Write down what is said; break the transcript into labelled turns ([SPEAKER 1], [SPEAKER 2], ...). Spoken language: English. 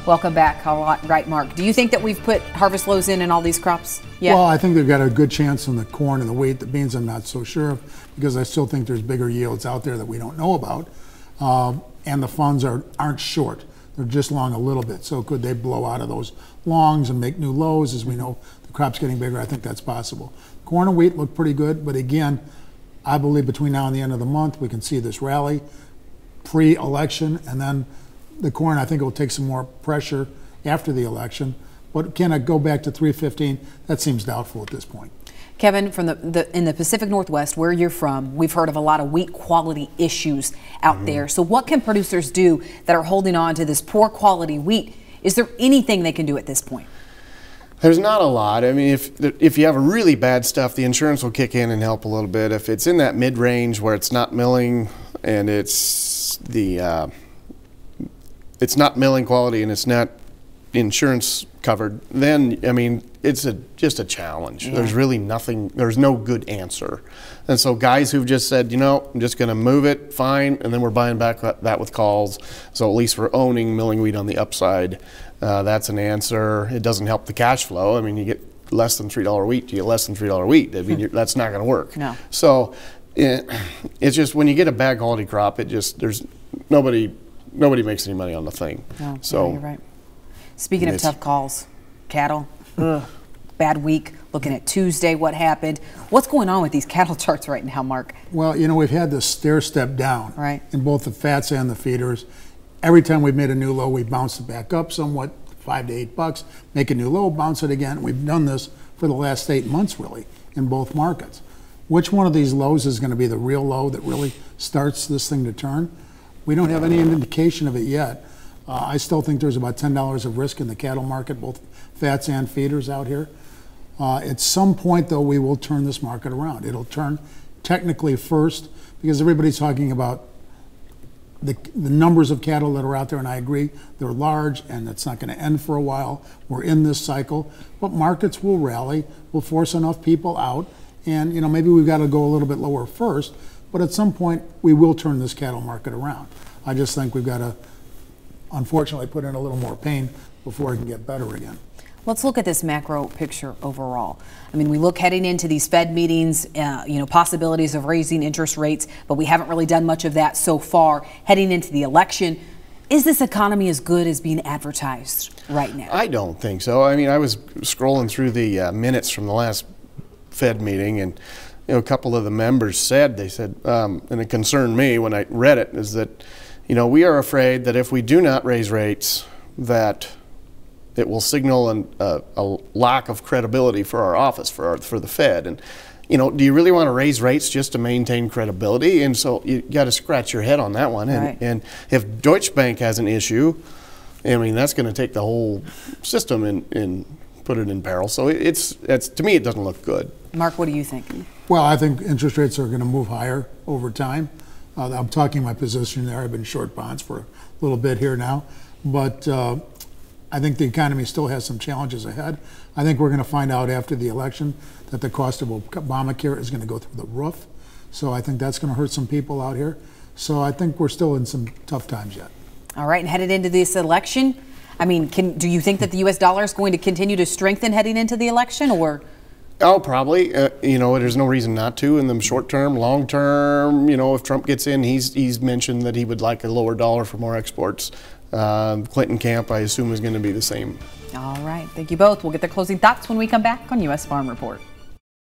[SPEAKER 1] Welcome back. All right, Mark. Do you think that we've put harvest lows in all these crops? Yeah.
[SPEAKER 2] Well, I think they've got a good chance on the corn and the wheat. The beans I'm not so sure of, because I still think there's bigger yields out there that we don't know about. And the funds aren't short. They're just long a little bit. So could they blow out of those longs and make new lows? As we know, the crop's getting bigger. I think that's possible. Corn and wheat look pretty good, but again, I believe between now and the end of the month, we can see this rally pre-election, and then the corn, I think, will take some more pressure after the election. But can it go back to 315? That seems doubtful at this point.
[SPEAKER 1] Kevin, from in the Pacific Northwest, where you're from, we've heard of a lot of wheat quality issues out there. So what can producers do that are holding on to this poor quality wheat? Is there anything they can do at this point?
[SPEAKER 3] There's not a lot. I mean, if you have a really bad stuff, the insurance will kick in and help a little bit. If it's in that mid-range where it's not milling and it's not milling quality and it's not insurance covered, then, I mean, it's just a challenge. Yeah. There's really nothing, there's no good answer. And so guys who've just said, you know, I'm just going to move it, fine, and then we're buying back that with calls. So at least we're owning milling wheat on the upside. That's an answer. It doesn't help the cash flow. I mean, you get less than $3 wheat, you get less than $3 wheat. I mean, that's not going to work.
[SPEAKER 1] No.
[SPEAKER 3] So it's just when you get a bad quality crop, there's nobody makes any money on the thing.
[SPEAKER 1] No,
[SPEAKER 3] so
[SPEAKER 1] you're right. Speaking of tough calls, cattle, bad week. Looking at Tuesday, what happened? What's going on with these cattle charts right now, Mark?
[SPEAKER 2] Well, you know, we've had this stair step down in both the fats and the feeders. Every time we've made a new low, we bounced it back up somewhat, $5 to $8, make a new low, bounce it again. We've done this for the last 8 months, really, in both markets. Which one of these lows is going to be the real low that really starts this thing to turn? We don't have any indication of it yet. I still think there's about $10 of risk in the cattle market, both fats and feeders out here. At some point, though, we will turn this market around. It'll turn technically first because everybody's talking about the numbers of cattle that are out there, and I agree, they're large, and it's not going to end for a while. We're in this cycle, but markets will rally. We'll force enough people out, and you know, maybe we've got to go a little bit lower first, but at some point, we will turn this cattle market around. I just think we've got to, unfortunately, put in a little more pain before it can get better again.
[SPEAKER 1] Let's look at this macro picture overall. I mean, we look heading into these Fed meetings, you know, possibilities of raising interest rates, but we haven't really done much of that so far. Heading into the election, is this economy as good as being advertised right now?
[SPEAKER 3] I don't think so. I mean, I was scrolling through the minutes from the last Fed meeting, and you know, a couple of the members said, and it concerned me when I read it, is that, you know, we are afraid that if we do not raise rates, that it will signal a lack of credibility for our office, for the Fed. And, you know, do you really want to raise rates just to maintain credibility? And so you got to scratch your head on that one. And, and if Deutsche Bank has an issue, I mean, that's going to take the whole system and put it in peril. So to me, it doesn't look good.
[SPEAKER 1] Mark, what do you think?
[SPEAKER 2] Well, I think interest rates are going to move higher over time. I'm talking my position there. I've been short bonds for a little bit here now. But I think the economy still has some challenges ahead. I think we're going to find out after the election that the cost of Obamacare is going to go through the roof. So I think that's going to hurt some people out here. So I think we're still in some tough times yet.
[SPEAKER 1] All right, and headed into this election, I mean, do you think that the U.S. dollar is going to continue to strengthen heading into the election, or?
[SPEAKER 3] Oh, probably. You know, there's no reason not to in the short term. Long term, you know, if Trump gets in, he's mentioned that he would like a lower dollar for more exports. Clinton camp, I assume, is going to be the same.
[SPEAKER 1] All right. Thank you both. We'll get their closing thoughts when we come back on U.S. Farm Report.